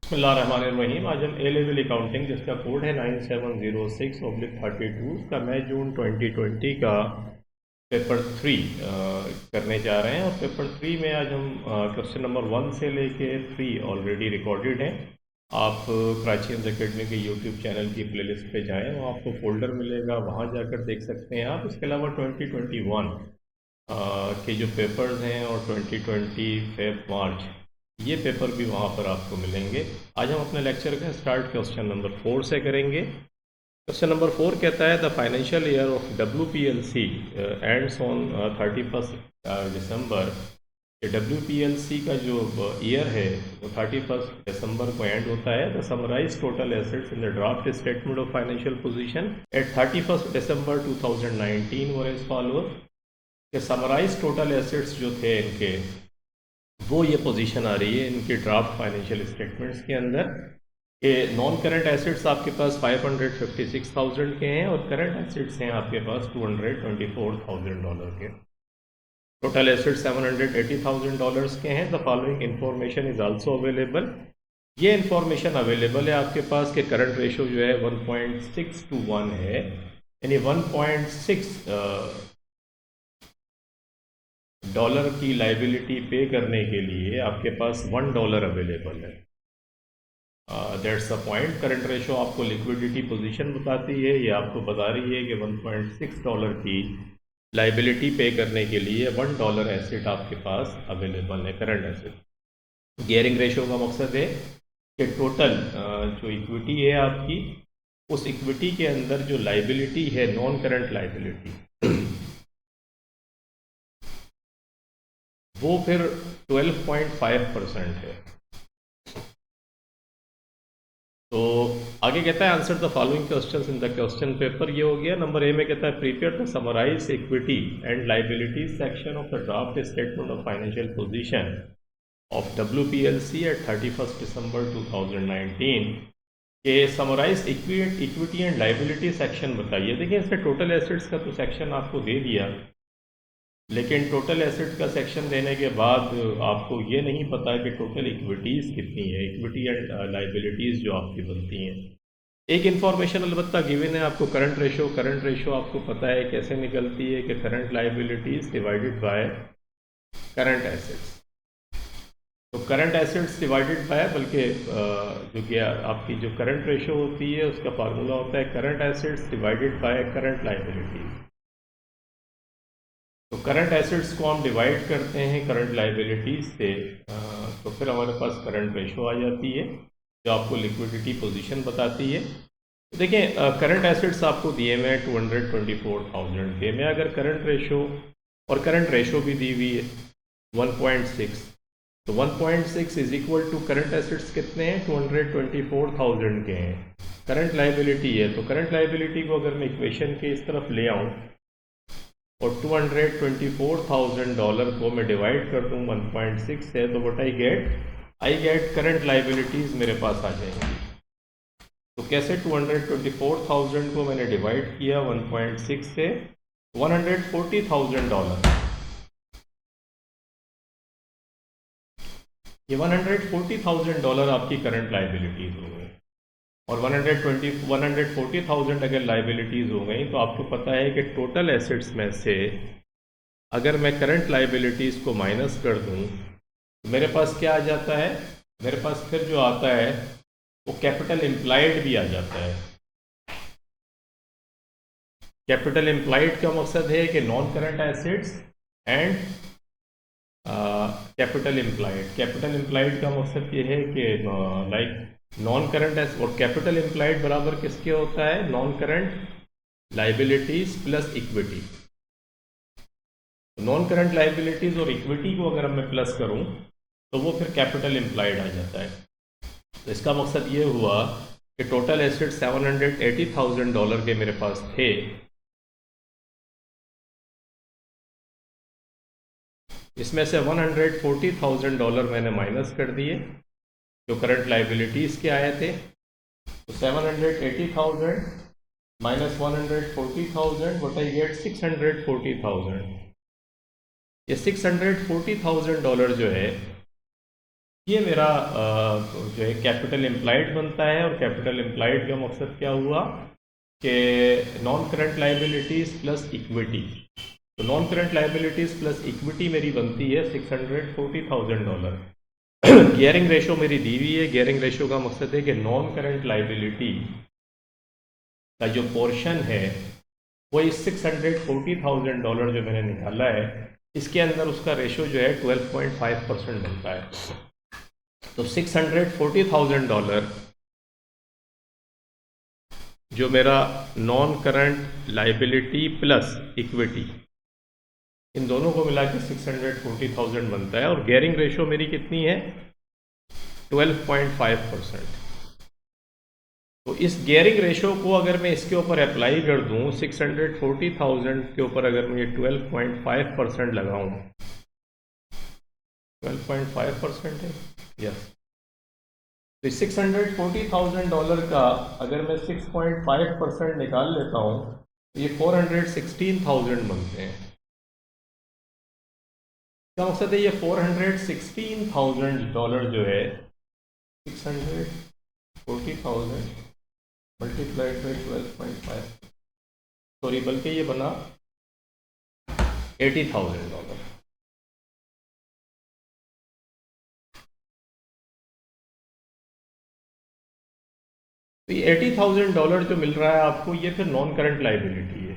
बिस्मिल्लाहिर्रहमानिर्रहीम। आज हम ए लेवल अकाउंटिंग जिसका कोड है 9706/32 का मई जून 2020 का पेपर 3 करने जा रहे हैं। और पेपर 3 में आज हम क्वेश्चन नंबर 1 से लेके 3 ऑलरेडी रिकॉर्डेड हैं। आप कराची एम्स एकेडमी के यूट्यूब चैनल की प्लेलिस्ट पे जाएं, वहाँ आपको फोल्डर मिलेगा, वहाँ जाकर देख सकते हैं आप। इसके अलावा 2021 के जो पेपर्स हैं और 2020 फेब मार्च ये पेपर भी वहाँ पर आपको मिलेंगे। आज हम अपने लेक्चर का स्टार्ट क्वेश्चन नंबर 4 से करेंगे। क्वेश्चन नंबर 4 कहता है the financial year of WPLC ends on 31 December. WPLC का जो ईयर है वो 31 दिसंबर को एंड होता है। The summarise total assets in the draft statement of financial position at 31 December 2019 were as follower. कि समराइज टोटल एसेट्स जो थे इनके वो ये पोजीशन आ रही है इनके ड्राफ्ट फाइनेंशियल स्टेटमेंट्स के अंदर कि नॉन करंट एसेट्स आपके पास 556,000 के हैं और करंट एसेट्स हैं आपके पास $224,000 के। टोटल एसेट्स $780,000 के हैं। The following information is also available. ये इंफॉर्मेशन अवेलेबल है आपके पास कि करंट रेशो जो है 1.6 to 1 है, यानी 1.6 डॉलर की लाइबिलिटी पे करने के लिए आपके पास $1 अवेलेबल है। That's the point. Current ratio आपको लिक्विडिटी पोजीशन बताती है, ये आपको बता रही है कि $1.6 की लाइबिलिटी पे करने के लिए $1 एसेट आपके पास अवेलेबल है, करंट एसेट। गियरिंग रेशो का मकसद है कि टोटल जो इक्विटी है आपकी, उस इक्विटी के अंदर जो लाइबिलिटी है नॉन करंट लाइबिलिटी वो फिर 12.5% है। तो आगे कहता है answer the following questions in the question paper. ये हो गया। नंबर ए में कहता है prepare the summarise equity and liability section of the draft statement of financial position of WPLC at 31 दिसंबर 2019 के summarise equity and liability section बताइए। देखिए इसमें टोटल एसेट्स का तो सेक्शन आपको दे दिया, लेकिन टोटल एसेट का सेक्शन देने के बाद आपको ये नहीं पता है कि टोटल इक्विटीज़ कितनी है, इक्विटी एंड लाइबिलिटीज़ जो आपकी बनती हैं। एक इन्फॉर्मेशन अलबत्ता गिवन है आपको, करंट रेशो आपको पता है कैसे निकलती है कि current liabilities divided by current assets. तो करंट एसेट्स डिवाइडेड बाय, बल्कि जो कि आपकी जो करंट रेशो होती है उसका फार्मूला होता है current assets divided by current liabilities. तो करंट एसेट्स को हम डिवाइड करते हैं करंट लाइबिलिटीज से, तो फिर हमारे पास करंट रेशो आ जाती है जो आपको लिक्विडिटी पोजीशन बताती है। तो देखें करंट एसेट्स आपको दिए हुए हैं 224,000 के में। अगर करंट रेशो और करंट रेशो भी दी हुई है 1.6, तो 1.6 is equal to current assets कितने हैं, 224,000 के हैं। करंट लाइबिलिटी है, तो करंट लाइबिलिटी को अगर मैं इक्वेशन के इस तरफ ले आऊँ और $224,000 को मैं डिवाइड कर दूँ 1.6 से, तो what I get current liabilities मेरे पास आ जाएंगी। तो कैसे 224,000 को मैंने डिवाइड किया 1.6 से, $140,000, ये $140,000 आपकी करंट लाइबिलिटीज़ हो गई। और 140,000 अगर लाइबिलिटीज़ हो गई तो आपको पता है कि टोटल एसेट्स में से अगर मैं करंट लाइबिलिटीज़ को माइनस कर दूं तो मेरे पास क्या आ जाता है, मेरे पास फिर जो आता है वो कैपिटल एम्प्लॉयड भी आ जाता है। कैपिटल एम्प्लॉयड का मकसद है कि non current assets and capital employed का मकसद ये है कि लाइक नॉन करंट एसेट और कैपिटल एम्प्लॉयड बराबर किसके होता है, non current liabilities plus equity. Non current liabilities और इक्विटी को अगर मैं प्लस करूं तो वो फिर कैपिटल एम्प्लॉयड आ जाता है। तो इसका मकसद ये हुआ कि टोटल एसेट $780,000 के मेरे पास थे, इसमें से $140,000 मैंने माइनस कर दिए जो करंट लाइबिलिटीज़ के आए थे। तो 780,000 माइनस 140,000, व्हाट आई गेट 640,000। ये $640,000 जो है ये मेरा जो है कैपिटल एम्प्लॉयड बनता है, और कैपिटल एम्प्लॉयड का मकसद क्या हुआ कि non current liabilities plus equity. तो non current liabilities plus equity मेरी बनती है $640,000। गियरिंग रेशो मेरी दी हुई है। गियरिंग रेशो का मकसद है कि नॉन करंट लाइबिलिटी का जो पोर्शन है वो इस $640,000 जो मैंने निकाला है इसके अंदर उसका रेशो जो है 12.5% बनता है। तो $640,000 जो मेरा non current liability plus equity, इन दोनों को मिला के 640,000 बनता है, और गियरिंग रेशो मेरी कितनी है 12.5%। तो इस गियरिंग रेशो को अगर मैं इसके ऊपर अप्लाई कर दूं, 640,000 के ऊपर अगर मैं 12.5% लगाऊं, 12.5% है यस। तो $640,000 का अगर मैं 6.5% निकाल लेता हूं तो ये 416,000 बनते हैं। क्या मकसद है, ये $416,000 जो है 640,000 मल्टीप्लाइड बाई 12.5, सॉरी बल्कि ये बना $80,000। तो ये $80,000 जो मिल रहा है आपको, ये फिर नॉन करंट लाइबिलिटी है।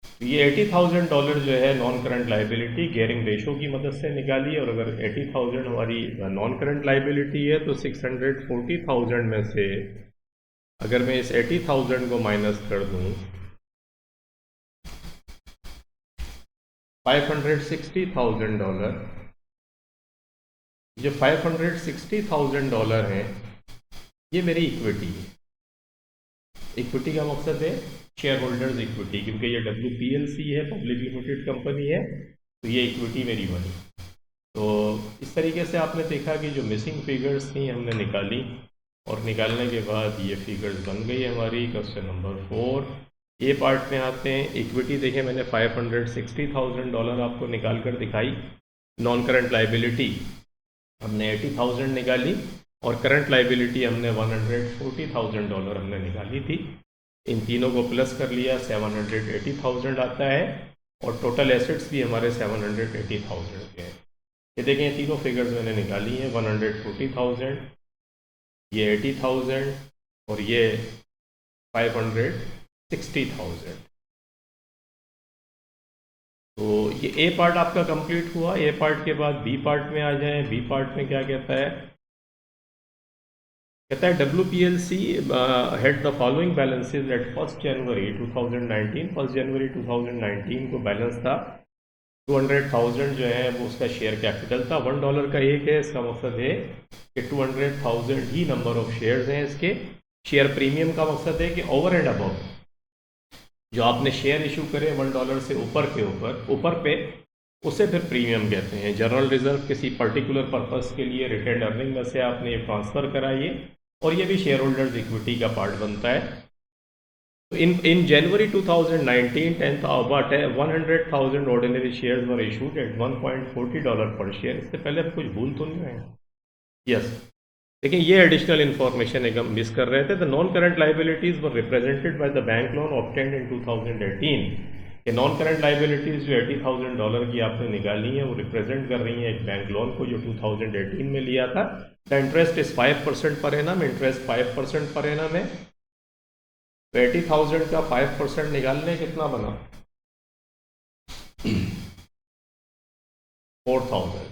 तो ये $80,000 जो है non current liability gearing ratio की मदद से निकाली, और अगर 80,000 हमारी नॉन करंट लाइबिलिटी है तो 640,000 में से अगर मैं इस 80,000 को माइनस कर दूं, $560,000, जो $560,000 है ये मेरी इक्विटी है। इक्विटी का मकसद है शेयर होल्डर्स इक्विटी, क्योंकि ये WPLC है, पब्लिक लिमिटेड कंपनी है, तो ये इक्विटी मेरी बनी। तो इस तरीके से आपने देखा कि जो मिसिंग फिगर्स थी हमने निकाली, और निकालने के बाद ये फिगर्स बन गई हमारी। क्वेश्चन नंबर 4 ए पार्ट में आते हैं। इक्विटी देखें मैंने $560,000 आपको निकाल कर दिखाई। नॉन करंट लाइबिलिटी हमने 80,000 निकाली, और करंट लाइबिलिटी हमने $140,000 हमने निकाली थी। इन तीनों को प्लस कर लिया, 780,000 आता है, और टोटल एसेट्स भी हमारे 780,000 के हैं। ये देखें, ये तीनों फिगर्स मैंने निकाली हैं, 140,000, ये 80,000 और ये 560,000। तो ये ए पार्ट आपका कंप्लीट हुआ। ए पार्ट के बाद बी पार्ट में आ जाए। बी पार्ट में क्या कहता है, कहता है WPLC had the following balances at 1 जनवरी 2019। 1 जनवरी 2019 को बैलेंस था 200,000 जो है वो उसका शेयर कैपिटल था। $1 का एक है, इसका मकसद है कि 200,000 ही नंबर ऑफ शेयर्स हैं इसके। शेयर प्रीमियम का मकसद है कि ओवर एंड अबव जो आपने शेयर इशू करे $1 से ऊपर पे उसे फिर प्रीमियम कहते हैं। जनरल रिजर्व किसी पर्टिकुलर पर्पस के लिए रिटेन अर्निंग में से आपने ये ट्रांसफ़र कराइए, और ये भी शेयर होल्डर्स इक्विटी का पार्ट बनता है। तो इन जनवरी 2019 100,000 ordinary shares were issued at $1.40 पर शेयर। इससे पहले कुछ भूल तो नहीं है? यस। लेकिन ये एडिशनल इन्फॉर्मेशन एक हम मिस कर रहे थे। The non current liabilities were represented by the bank loan obtained इन 2018। ये नॉन करंट लाइबिलिटीज जो $80,000 की आपने निकाली है वो रिप्रेजेंट कर रही हैं एक बैंक लोन को जो 2018 में लिया था। The interest is 5% per annum. Interest 5% per annum है। तो 80,000 का 5% निकालने कितना बना 4,000।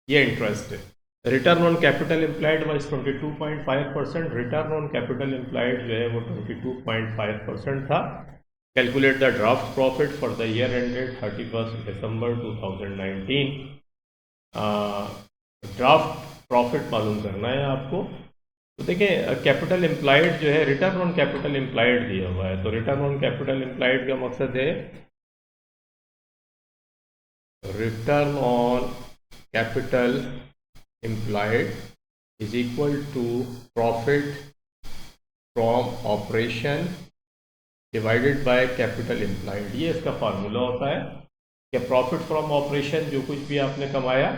ये इंटरेस्ट है। Return on capital employed was 22.5%। Return on capital employed जो है वो 22.5% था। Calculate the draft profit for the year ended 31 December 2019। Draft profit मालूम करना है आपको। तो देखें, कैपिटल एम्प्लॉयड जो है रिटर्न ऑन कैपिटल एम्प्लॉयड दिया हुआ है। तो रिटर्न ऑन कैपिटल एम्प्लॉयड का मकसद है return on capital employed is equal to profit from operation divided by capital employed. ये इसका फार्मूला होता है कि प्रॉफिट फ्रॉम ऑपरेशन जो कुछ भी आपने कमाया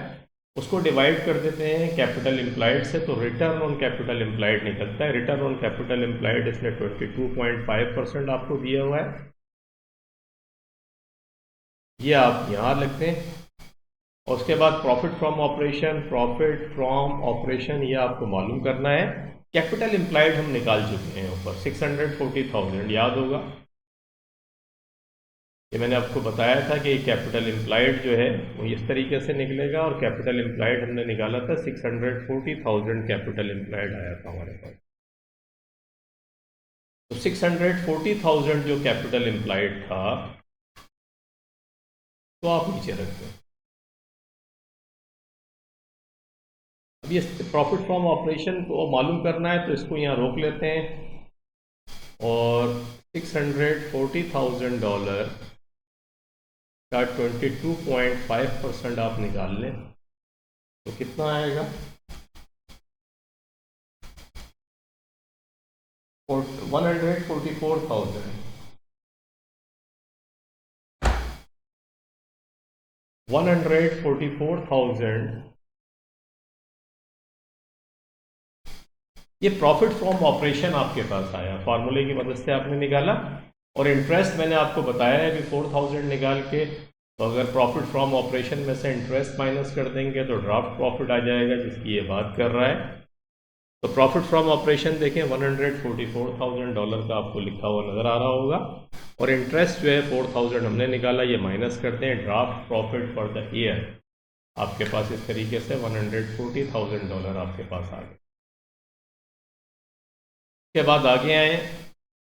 उसको डिवाइड कर देते हैं कैपिटल एम्प्लॉयड से, तो रिटर्न ऑन कैपिटल एम्प्लॉयड निकलता है। रिटर्न ऑन कैपिटल एम्प्लॉयड इसने 22.5% आपको दिया हुआ है। ये आप यहाँ लिखते हैं। और उसके बाद प्रॉफिट फ्रॉम ऑपरेशन ये आपको मालूम करना है। कैपिटल एम्प्लॉयड हम निकाल चुके हैं ऊपर 640,000, याद होगा। ये मैंने आपको बताया था कि कैपिटल एम्प्लॉयड जो है वो इस तरीके से निकलेगा, और कैपिटल एम्प्लॉयड हमने निकाला था 640,000 कैपिटल एम्प्लॉयड आया था हमारे पास। तो 640,000 जो कैपिटल एम्प्लॉयड था तो आप नीचे रखते हैं। अब ये प्रॉफिट फ्रॉम ऑपरेशन को मालूम करना है, तो इसको यहाँ रोक लेते हैं और $640,000 का 22.5% आप निकाल लें तो कितना आएगा? 144,000। 144,000 ये प्रॉफिट फ्रॉम ऑपरेशन आपके पास आया, फार्मूले की मदद से आपने निकाला। और इंटरेस्ट मैंने आपको बताया है कि 4,000 निकाल के, तो अगर प्रॉफिट फ्रॉम ऑपरेशन में से इंटरेस्ट माइनस कर देंगे तो ड्राफ्ट प्रॉफिट आ जाएगा, जिसकी ये बात कर रहा है। तो प्रॉफिट फ्रॉम ऑपरेशन देखें $144,000 का आपको लिखा हुआ नज़र आ रहा होगा, और इंटरेस्ट जो है 4,000 हमने निकाला, ये माइनस करते हैं। Draft profit for the year आपके पास इस तरीके से $140,000 आपके पास आ गए। के बाद आगे आए,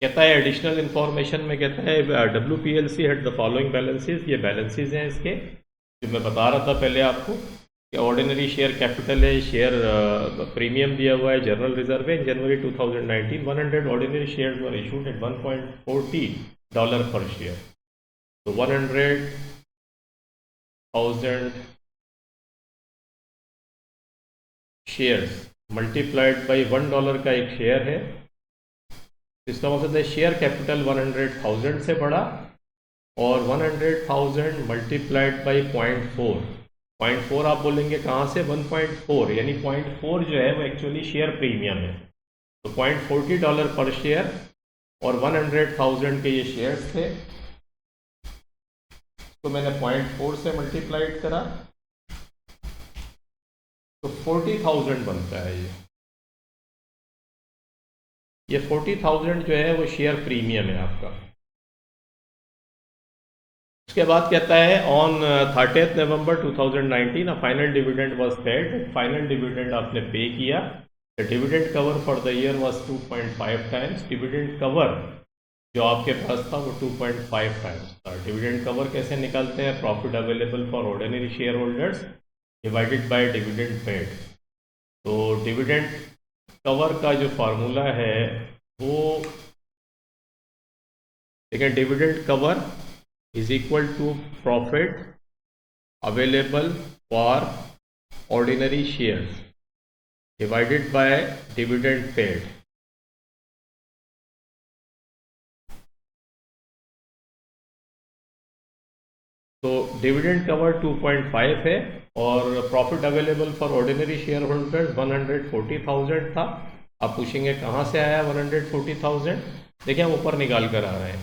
कहता है एडिशनल इंफॉर्मेशन में, कहता है WPLC had the following balances. ये बैलेंसेस हैं इसके जो मैं बता रहा था पहले आपको कि ऑर्डिनरी शेयर कैपिटल है, शेयर प्रीमियम दिया हुआ है, जनरल रिजर्व है। जनवरी 2019 100 ordinary share were issued at $1.40 पर शेयर। तो 100,000 शेयर्स मल्टीप्लाइड बाई $1 का एक शेयर है। इसका मतलब है शेयर कैपिटल 100,000 से बढ़ा, और 100,000 मल्टीप्लाइड बाई 0.4 आप बोलेंगे कहाँ से? 1.4, यानी 0.4 जो है वो एक्चुअली शेयर प्रीमियम है। तो $0.40 पर शेयर, और 100,000 के ये शेयर्स थे, तो मैंने 0.4 से मल्टीप्लाइड करा तो 40,000 बनता है। ये 40,000 जो है वो शेयर प्रीमियम है आपका। उसके बाद कहता है on 30 November 2019 final dividend was paid. Final dividend आपने पे किया। Dividend cover for the year was 2.5 times. Dividend cover जो आपके पास था वो 2.5 टाइम्स था। डिविडेंड कवर कैसे निकालते हैं? Profit available for ordinary share holders divided by dividend paid. तो डिविडेंड कवर का जो फार्मूला है वो देखिए, dividend cover is equal to profit available for ordinary shares divided by dividend paid. तो डिविडेंड कवर 2.5 है, और profit available for ordinary share holders 140,000 था। आप पूछेंगे कहाँ से आया 140,000? देखिए हम ऊपर निकाल कर आ रहे हैं।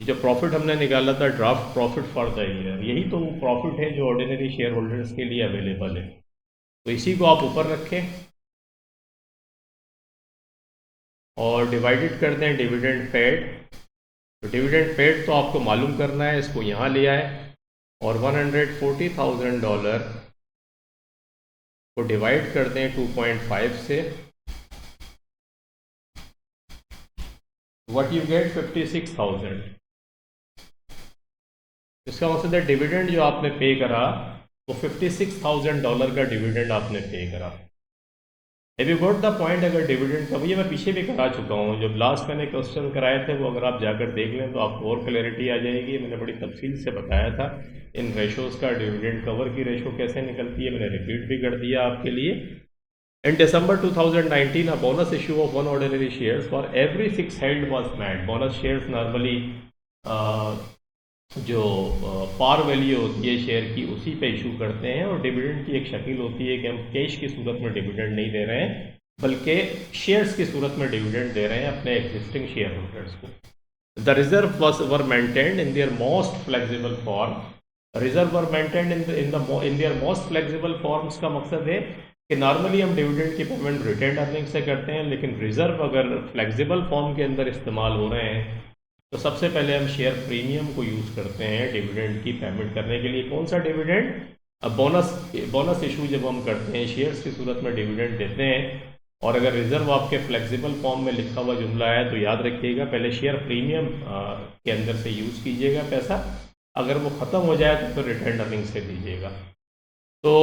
जो प्रॉफिट हमने निकाला था draft profit for the year, यही तो वो प्रॉफिट है जो ऑर्डिनरी शेयर होल्डर्स के लिए अवेलेबल है। तो इसी को आप ऊपर रखें और डिवाइडेड कर दें डिविडेंड पेड। तो डिविडेंड पेड तो आपको मालूम करना है, इसको यहाँ ले आए और $140,000 को डिवाइड कर दें 2.5 से। What you get 56,000। इसका मतलब है डिविडेंड जो आपने पे करा वो $56,000 का डिविडेंड आपने पे करा। Have you got the point? अगर डिविडेंड का, ये मैं पीछे भी करा चुका हूँ, जब लास्ट मैंने क्वेश्चन कराए थे वो अगर आप जाकर देख लें तो आपको और क्लैरिटी आ जाएगी। मैंने बड़ी तफसील से बताया था इन रेशोज़ का, डिविडेंड कवर की रेशो कैसे निकलती है, मैंने रिपीट भी कर दिया आपके लिए। In December 2019, a bonus issue of 1 ordinary shares for every 6 held was made. Bonus shares normally जो पार वैल्यू होती है शेयर की उसी पे इशू करते हैं, और डिविडेंड की एक शक्ल होती है कि हम कैश की सूरत में डिविडेंड नहीं दे रहे हैं बल्कि शेयर्स की सूरत में डिविडेंड दे रहे हैं अपने एग्जिस्टिंग शेयर होल्डर्स को। The reserve were maintained in their most flexible form. Reserve were maintained in their most flexible forms का मकसद है कि नॉर्मली हम डिविडेंड की पेमेंट रिटेन्ड अर्निंग से करते हैं, लेकिन रिजर्व अगर फ्लेक्सिबल फॉर्म के अंदर इस्तेमाल हो रहे हैं तो सबसे पहले हम शेयर प्रीमियम को यूज़ करते हैं डिविडेंड की पेमेंट करने के लिए। कौन सा डिविडेंड? अब बोनस इशू जब हम करते हैं शेयर्स की सूरत में डिविडेंड देते हैं, और अगर रिजर्व आपके फ्लेक्सिबल फॉर्म में लिखा हुआ जुमला है तो याद रखिएगा पहले शेयर प्रीमियम के अंदर से यूज़ कीजिएगा पैसा, अगर वो ख़त्म हो जाए तो फिर रिटेन्ड अर्निंग से दीजिएगा। तो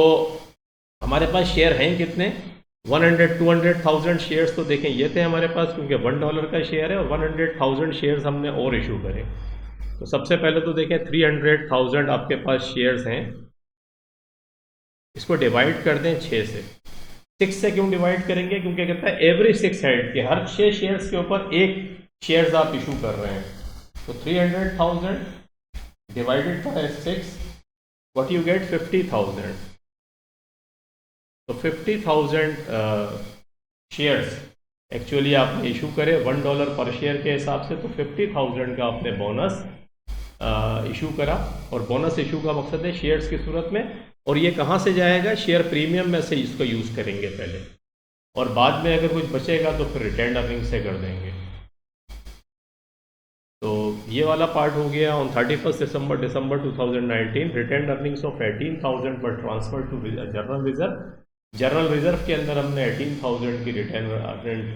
हमारे पास शेयर हैं कितने? 100-200,000 शेयर्स तो देखें ये थे हमारे पास, क्योंकि $1 का शेयर है और 100,000 शेयर्स हमने और इशू करे। तो सबसे पहले तो देखें 300,000 आपके पास शेयर्स हैं, इसको डिवाइड कर दें 6 से। 6 से क्यों डिवाइड करेंगे? क्योंकि कहता है एवरी 6 हेड के हर 6 शेयर्स के ऊपर एक शेयर्स आप इशू कर रहे हैं। तो 300,000 divided by 6, what you get? 50,000। तो 50,000 शेयर्स एक्चुअली आपने इशू करे $1 पर शेयर के हिसाब से, तो 50,000 का आपने बोनस इशू करा। और बोनस इशू का मकसद है शेयर्स की सूरत में, और ये कहाँ से जाएगा? शेयर प्रीमियम में से इसको यूज़ करेंगे पहले, और बाद में अगर कुछ बचेगा तो फिर रिटेन्ड अर्निंग से कर देंगे। तो ये वाला पार्ट हो गया। On 31 December 2019 retained earnings of 18,000 पर transfer to general reserve. General reserve के अंदर हमने 18,000 की रिटेन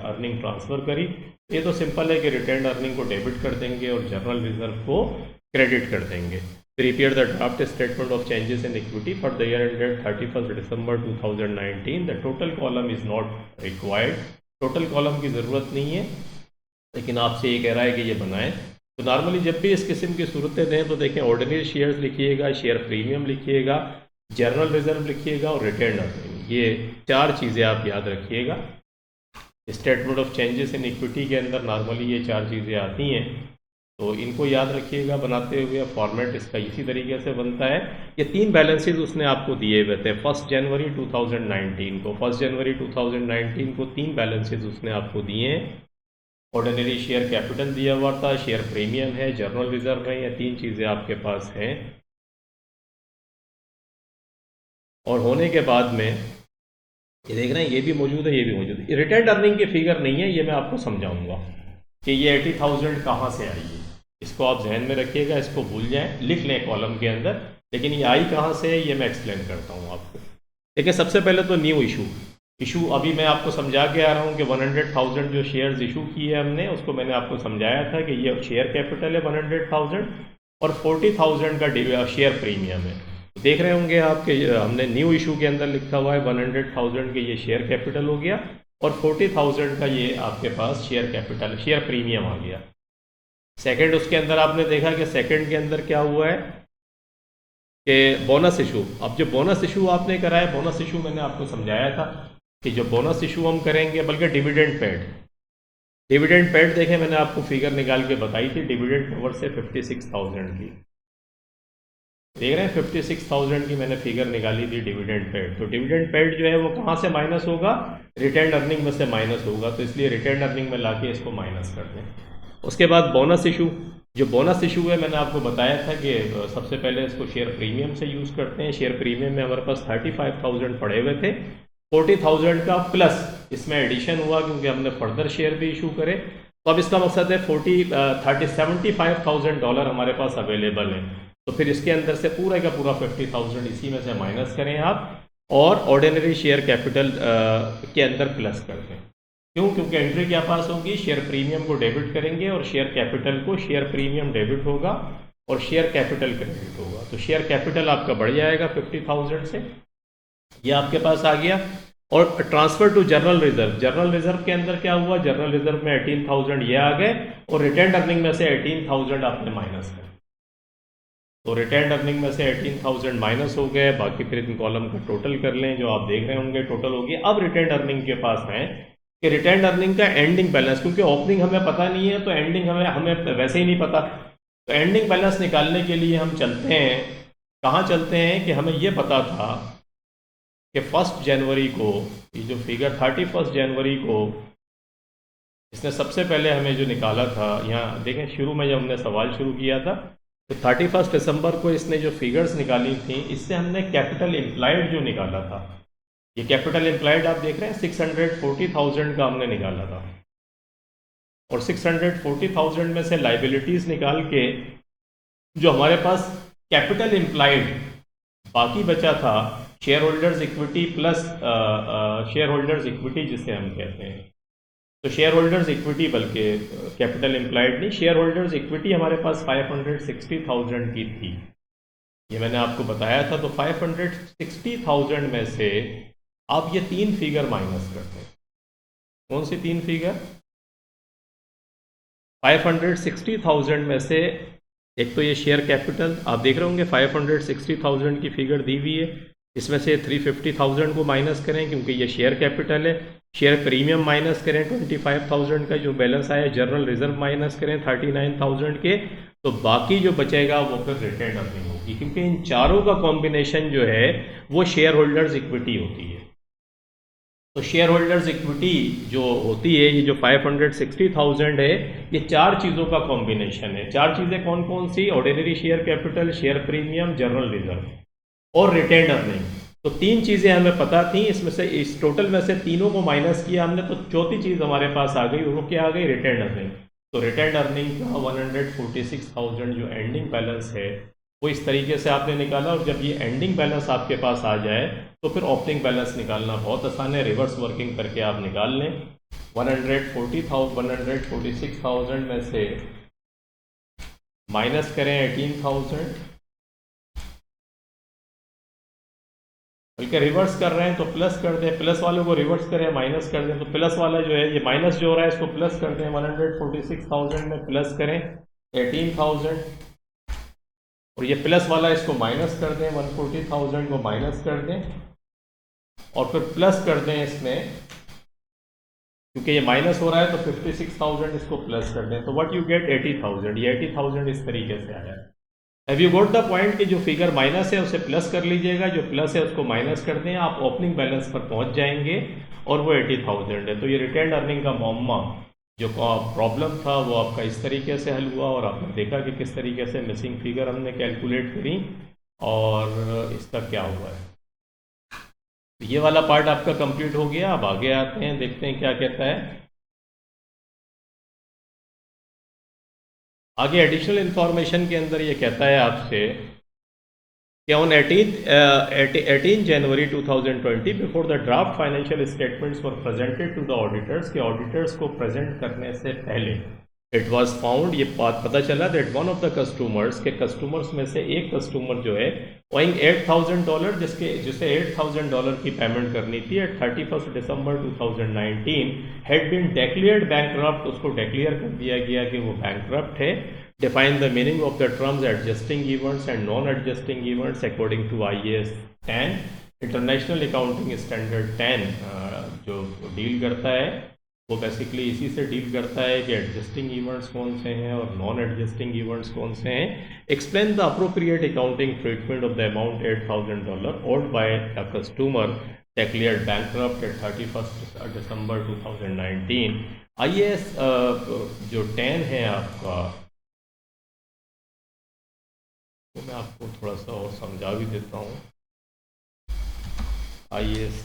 अर्निंग ट्रांसफ़र करी। ये तो सिंपल है कि रिटेन अर्निंग को डेबिट कर देंगे और जनरल रिजर्व को क्रेडिट कर देंगे। Prepare the draft statement of changes in equity for the year ended 31 December 2019। The total column is not required. Total column की ज़रूरत नहीं है, लेकिन आपसे ये कह रहा है कि ये बनाएं। तो नॉर्मली जब भी इस किस्म की सूरतें दें तो देखें ऑर्डिनरी शेयर्स लिखिएगा, शेयर प्रीमियम लिखिएगा, जनरल रिजर्व लिखिएगा और रिटेन अर्निंग। ये 4 चीज़ें आप याद रखिएगा। Statement of changes in equity के अंदर नॉर्मली ये 4 चीज़ें आती हैं, तो इनको याद रखिएगा बनाते हुए। फॉर्मेट इसका इसी तरीके से बनता है। ये 3 बैलेंसेज उसने आपको दिए हुए थे 1 जनवरी 2019 को। 1 जनवरी 2019 को 3 बैलेंसेज उसने आपको दिए हैं। ऑर्डिनरी शेयर कैपिटल दिया हुआ था, शेयर प्रीमियम है, जनरल रिजर्व है, ये 3 चीज़ें आपके पास हैं। और होने के बाद में ये देख रहे हैं ये भी मौजूद है, ये भी मौजूद है। रिटेन्ड अर्निंग की फिगर नहीं है, ये मैं आपको समझाऊंगा कि ये 80,000 कहाँ से आई है। इसको आप जहन में रखिएगा, इसको भूल जाएं, लिख लें कॉलम के अंदर, लेकिन ये आई कहाँ से है ये मैं एक्सप्लेन करता हूँ आपको। देखिए सबसे पहले तो न्यू इशू अभी मैं आपको समझा के आ रहा हूँ कि 100,000 जो शेयर्स इशू किए हमने, उसको मैंने आपको समझाया था कि ये शेयर कैपिटल है 100,000 और 40,000 का शेयर प्रीमियम है। देख रहे होंगे आप कि हमने न्यू इशू के अंदर लिखा हुआ है 100,000 के ये शेयर कैपिटल हो गया और 40,000 का ये आपके पास शेयर कैपिटल शेयर प्रीमियम आ गया। सेकंड उसके अंदर आपने देखा कि सेकंड के अंदर क्या हुआ है कि बोनस इशू। अब जो बोनस इशू आपने कराया, बोनस इशू मैंने आपको समझाया था कि जो बोनस इशू हम करेंगे, बल्कि डिविडेंड पेड देखें मैंने आपको फिगर निकाल के बताई थी। डिविडेंड कवर से 56,000 की देख रहे हैं, 56,000 की मैंने फिगर निकाली थी डिविडेंड पेड। तो डिविडेंड पेड जो है वो कहाँ से माइनस होगा? रिटेन्ड अर्निंग में से माइनस होगा। तो इसलिए रिटेन्ड अर्निंग में लाके इसको माइनस कर दें। उसके बाद बोनस इशू, जो बोनस इशू है मैंने आपको बताया था कि सबसे पहले इसको शेयर प्रीमियम से यूज़ करते हैं। शेयर प्रीमियम में हमारे पास 35,000 पड़े हुए थे, 40,000 का प्लस इसमें एडिशन हुआ क्योंकि हमने फर्दर शेयर भी इशू करे। तो अब इसका मकसद है $75,000 हमारे पास अवेलेबल है। तो फिर इसके अंदर से पूरा का पूरा 50,000 इसी में से माइनस करें आप और ऑर्डिनरी शेयर कैपिटल के अंदर प्लस कर दें। क्यों? क्योंकि एंट्री क्या पास होगी? शेयर प्रीमियम को डेबिट करेंगे और शेयर कैपिटल को, शेयर प्रीमियम डेबिट होगा और शेयर कैपिटल क्रेडिट होगा। तो शेयर कैपिटल आपका बढ़ जाएगा 50,000 से, ये आपके पास आ गया। और ट्रांसफर टू जनरल रिजर्व के अंदर क्या हुआ? जनरल रिजर्व में 18,000 ये आ गए और रिटेन्ड अर्निंग में से 18,000 आपने माइनस कर। तो रिटेन्ड अर्निंग में से 18,000 माइनस हो गए, बाकी फिर इन कॉलम का टोटल कर लें जो आप देख रहे होंगे, टोटल हो गया। अब रिटेन्ड अर्निंग के पास है कि रिटेन्ड अर्निंग का एंडिंग बैलेंस, क्योंकि ओपनिंग हमें पता नहीं है तो एंडिंग हमें वैसे ही नहीं पता। तो एंडिंग बैलेंस निकालने के लिए हम चलते हैं, कहाँ चलते हैं कि हमें ये पता था कि 1 जनवरी को, ये जो फिगर 31 जनवरी को इसने सबसे पहले हमें जो निकाला था, यहाँ देखें शुरू में जब हमने सवाल शुरू किया था तो 31 दिसंबर को इसने जो फिगर्स निकाली थी, इससे हमने कैपिटल इम्प्लाइड जो निकाला था, ये कैपिटल इम्प्लाइड आप देख रहे हैं 640,000 का हमने निकाला था, और 640,000 में से लाइबिलिटीज निकाल के जो हमारे पास कैपिटल इम्प्लाइड बाकी बचा था, share holders equity plus share holders equity जिसे हम कहते हैं, तो शेयर होल्डर्स इक्विटी, बल्कि कैपिटल इम्प्लाइड नहीं, शेयर होल्डर्स इक्विटी हमारे पास 560,000 की थी, ये मैंने आपको बताया था। तो 560,000 में से आप ये 3 फिगर माइनस करते हैं। कौन सी 3 फिगर? 560,000 में से एक तो ये शेयर कैपिटल आप देख रहे होंगे 560,000 की फिगर दी हुई है, इसमें से 350,000 को माइनस करें क्योंकि ये शेयर कैपिटल है, शेयर प्रीमियम माइनस करें 25,000 का जो बैलेंस आया, जनरल रिजर्व माइनस करें 39,000 के, तो बाकी जो बचेगा वो फिर रिटेन अर्निंग होगी, क्योंकि इन चारों का कॉम्बिनेशन जो है वो शेयर होल्डर्स इक्विटी होती है। तो शेयर होल्डर्स इक्विटी जो होती है, ये जो 560,000 है, ये 4 चीज़ों का कॉम्बिनेशन है। 4 चीज़ें कौन कौन सी? Ordinary share capital, share premium, general reserve और रिटेन अर्निंग। तो 3 चीज़ें हमें पता थी, इसमें से इस टोटल में से तीनों को माइनस किया हमने, तो चौथी चीज़ हमारे पास आ गई, वो क्या आ गई? Retain earning. तो रिटेन अर्निंग का 146,000 जो एंडिंग बैलेंस है वो इस तरीके से आपने निकाला, और जब ये एंडिंग बैलेंस आपके पास आ जाए तो फिर ओपनिंग बैलेंस निकालना बहुत आसान है, रिवर्स वर्किंग करके आप निकाल लें। 146,000 में से माइनस करें 18,000, बल्कि रिवर्स कर रहे हैं तो प्लस कर दें, प्लस वालों को रिवर्स करें माइनस कर दें, तो प्लस वाला जो है, ये माइनस जो हो रहा है इसको प्लस कर दें, 146,000 में प्लस करें 18,000, और ये प्लस वाला इसको माइनस कर दें, 140,000 को माइनस कर दें और फिर प्लस कर दें इसमें, क्योंकि ये माइनस हो रहा है तो 56,000 इसको प्लस कर दें, तो व्हाट यू गेट 80,000। ये 80,000 इस तरीके से आया। Have you got the point कि जो फिगर माइनस है उसे प्लस कर लीजिएगा, जो प्लस है उसको माइनस कर दें, आप ओपनिंग बैलेंस पर पहुंच जाएंगे और वो 80,000 है। तो ये रिटेन अर्निंग का मौमा जो प्रॉब्लम था वो आपका इस तरीके से हल हुआ, और आपने देखा कि किस तरीके से मिसिंग फिगर हमने कैलकुलेट करी और इसका क्या हुआ है। तो ये वाला पार्ट आपका कंप्लीट हो गया। अब आगे आते हैं, देखते हैं क्या कहता है आगे। एडिशनल इंफॉर्मेशन के अंदर ये कहता है आपसे कि on 18 January 2020 before the draft financial statements were presented to the auditors, के ऑडिटर्स को प्रेजेंट करने से पहले इट वाज फाउंड, ये बात पता चला that one of the customers, के कस्टमर्स में से एक कस्टमर जो है ओइंग $8,000, जिसे $8,000 की पेमेंट करनी थी at 31 December 2019 had been declared bankrupt, उसको डिक्लेयर कर दिया गया कि वो बैंकरप्ट है। Define the meaning of the terms adjusting events and non-adjusting events according to IAS 10, International Accounting Standard 10 जो डील करता है वो बेसिकली इसी से डील करता है कि एडजस्टिंग इवेंट्स कौन से हैं और नॉन एडजस्टिंग इवेंट्स कौन से हैं। Explain the appropriate accounting treatment of the amount $8,000 owed by a customer declared bankrupt at 31 December 2019। IAS जो 10 है आपका, तो मैं आपको थोड़ा सा और समझा भी देता हूँ। IAS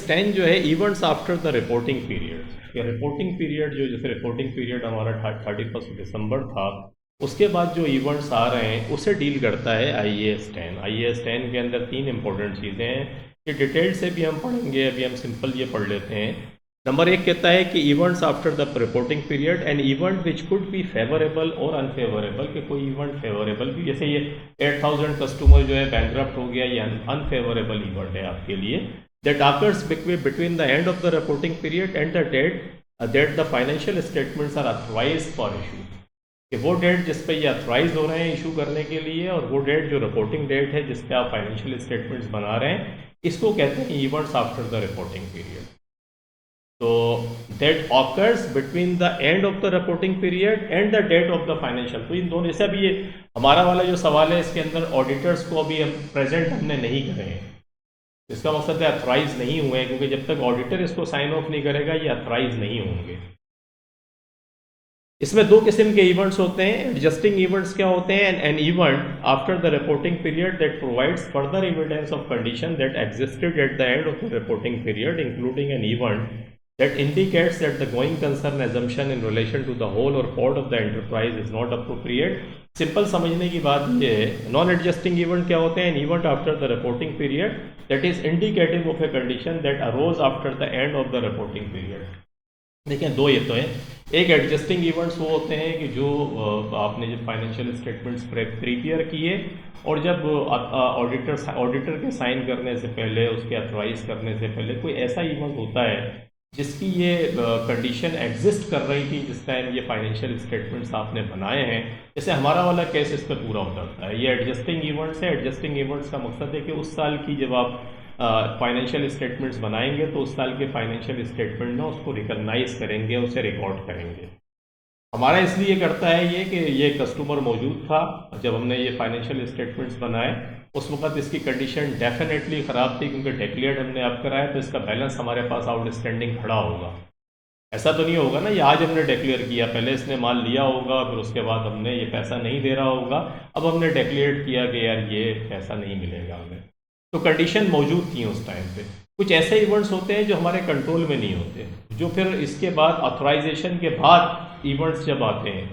10 जो है events after the reporting period, या रिपोर्टिंग पीरियड जो, जैसे रिपोर्टिंग पीरियड हमारा 31 दिसंबर था, उसके बाद जो इवेंट्स आ रहे हैं उसे डील करता है IAS 10। IAS 10 के अंदर 3 इंपॉर्टेंट चीज़ें हैं, ये डिटेल से भी हम पढ़ेंगे, अभी हम सिंपल ये पढ़ लेते हैं। नंबर 1 कहता है कि events after the reporting period, an event which could be favourable और अनफेवरेबल, कि कोई इवेंट फेवरेबल भी, जैसे ये 8,000 कस्टमर जो है बैंकरप्ट हो गया, ये अनफेवरेबल इवेंट है आपके लिए। That occurs between the end of the reporting period and the date that the financial statements are authorised for issue, कि वो डेट जिस पे ये अथराइज हो रहे हैं इशू करने के लिए, और वो डेट जो रिपोर्टिंग डेट है जिस पे आप फाइनेंशियल स्टेटमेंट्स बना रहे हैं, इसको कहते हैं events after the reporting period. तो that occurs between the end of the reporting period and the date of the financial. तो इन दोनों जैसे अभी ये हमारा वाला जो सवाल है इसके अंदर ऑडिटर्स को अभी हम प्रेजेंट हमने नहीं करे हैं, इसका मकसद है अथराइज नहीं हुए हैं, क्योंकि जब तक ऑडिटर इसको साइन ऑफ नहीं करेगा ये अथराइज नहीं होंगे। इसमें दो किस्म के इवेंट्स होते हैं। एडजस्टिंग इवेंट्स क्या होते हैं? An event after the reporting period that provides further evidence of condition that existed at the end of the reporting period, including an event that indicates that the going concern assumption in relation to the whole or part of the enterprise is not appropriate। Simple समझने की बात ये है, non adjusting event क्या होते हैं? An event after the reporting period that is indicative of a condition that arose after the end of the reporting period. देखिए दो ये तो है, एक एडजस्टिंग इवेंट्स वो होते हैं कि जो आपने जब फाइनेंशियल स्टेटमेंट्स प्रिपेयर किए और जब ऑडिटर के साइन करने से पहले, उसके अथराइज करने से पहले कोई ऐसा इवेंट होता है जिसकी ये कंडीशन एग्जिस्ट कर रही थी जिस टाइम ये फाइनेंशियल स्टेटमेंट्स आपने बनाए हैं। जैसे हमारा वाला केस इस पर पूरा उतरता है। ये एडजस्टिंग इवेंट्स है। एडजस्टिंग इवेंट्स का मकसद है कि उस साल की जब आप फाइनेंशियल स्टेटमेंट्स बनाएंगे तो उस साल के फाइनेंशियल स्टेटमेंट ना उसको रिकॉग्नाइज करेंगे, उसे रिकॉर्ड करेंगे। हमारा इसलिए करता है ये कि ये कस्टमर मौजूद था जब हमने ये फाइनेंशियल स्टेटमेंट्स बनाए, उस वक्त इसकी कंडीशन डेफिनेटली ख़राब थी क्योंकि डिक्लेयर्ड हमने अब कराया तो इसका बैलेंस हमारे पास आउटस्टैंडिंग खड़ा होगा। ऐसा तो नहीं होगा ना ये आज हमने डिक्लेयर किया, पहले इसने माल लिया होगा फिर उसके बाद हमने ये पैसा नहीं दे रहा होगा, अब हमने डिक्लेयर किया कि यार ये पैसा नहीं मिलेगा हमें। तो कंडीशन मौजूद थी उस टाइम पे। कुछ ऐसे इवेंट्स होते हैं जो हमारे कंट्रोल में नहीं होते, जो फिर इसके बाद ऑथराइजेशन के बाद इवेंट्स जब आते हैं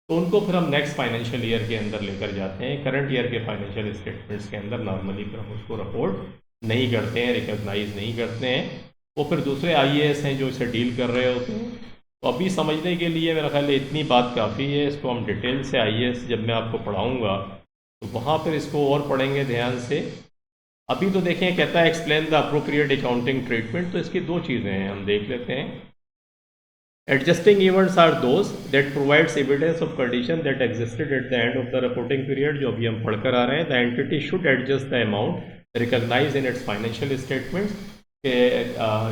तो उनको फिर हम नेक्स्ट फाइनेंशियल ईयर के अंदर लेकर जाते हैं। करंट ईयर के फाइनेंशियल स्टेटमेंट्स के अंदर नॉर्मली फिर हम उसको रिपोर्ट नहीं करते हैं, रिकॉग्नाइज नहीं करते हैं। वो फिर दूसरे IAS हैं जो इसे डील कर रहे होते हैं। तो अभी समझने के लिए मेरा ख्याल है इतनी बात काफ़ी है। इसको हम डिटेल से IAS जब मैं आपको पढ़ाऊँगा तो वहाँ पर इसको और पढ़ेंगे ध्यान से। अभी तो देखें कहता है explain the appropriate accounting treatment, तो इसकी दो चीज़ें हैं, हम देख लेते हैं। Adjusting events are those that provides evidence of condition that existed at the end of the reporting period, जो अभी हम पढ़कर आ रहे हैं। The entity should adjust the amount recognise in its financial statements, के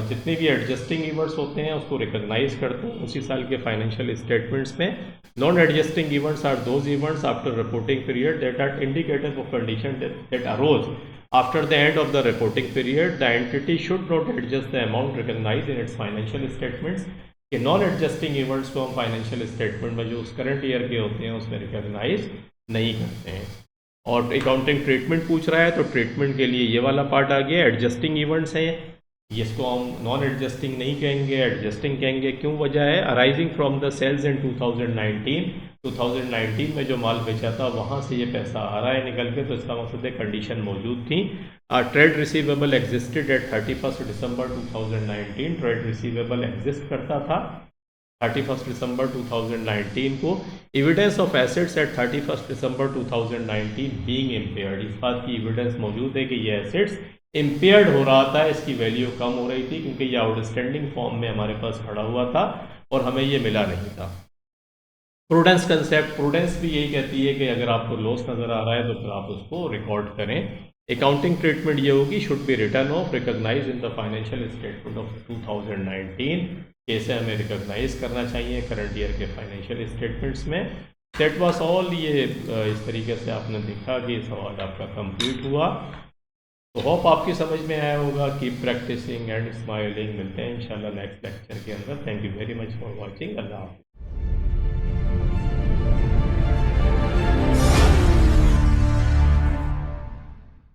जितने भी एडजस्टिंग इवेंट्स होते हैं उसको रिकॉग्नाइज करते हैं उसी साल के फाइनेंशियल स्टेटमेंट्स में। Non adjusting events are those events after reporting period that are indicative of condition that arose after the end of the reporting period. The entity should not adjust the amount recognized in its financial statements। कि non adjusting events को हम financial statement में जो उस current year के होते हैं उसमें रिकॉग्नाइज नहीं करते हैं। और अकाउंटिंग ट्रीटमेंट पूछ रहा है तो ट्रीटमेंट के लिए ये वाला पार्ट आ गया। एडजस्टिंग इवेंट्स हैं, इसको हम नॉन एडजस्टिंग नहीं कहेंगे, एडजस्टिंग कहेंगे। क्यों? वजह है अराइजिंग फ्रॉम द सेल्स इन 2019 में जो माल बेचा था वहाँ से ये पैसा आ रहा है निकल के, तो इसका मकसद है कंडीशन मौजूद थी। Trade receivable existed at 31 December 2019। Trade receivable exist करता था 31 दिसंबर 2019 को। Evidence of assets at 31 December 2019 being impaired, इस बात की एविडेंस मौजूद है कि ये एसेट्स इम्पेयर्ड हो रहा था, इसकी वैल्यू कम हो रही थी क्योंकि ये आउटस्टैंडिंग फॉर्म में हमारे पास खड़ा हुआ था और हमें ये मिला नहीं था। प्रूडेंस कंसेप्ट, प्रूडेंस भी यही कहती है कि अगर आपको लॉस नज़र आ रहा है तो फिर आप उसको रिकॉर्ड करें। अकाउंटिंग ट्रीटमेंट ये होगी should be return of recognise in the financial statement of 2019। कैसे हमें रिकॉग्नाइज करना चाहिए करंट ईयर के फाइनेंशियल स्टेटमेंट्स में। That was all. ये इस तरीके से आपने देखा कि सवाल आपका कंप्लीट हुआ। तो होप आपकी समझ में आया होगा। Keep practising and smiling. मिलते हैं इंशाल्लाह नेक्स्ट लेक्चर के अंदर। Thank you very much for watching. अल्लाह हाफ़िज़।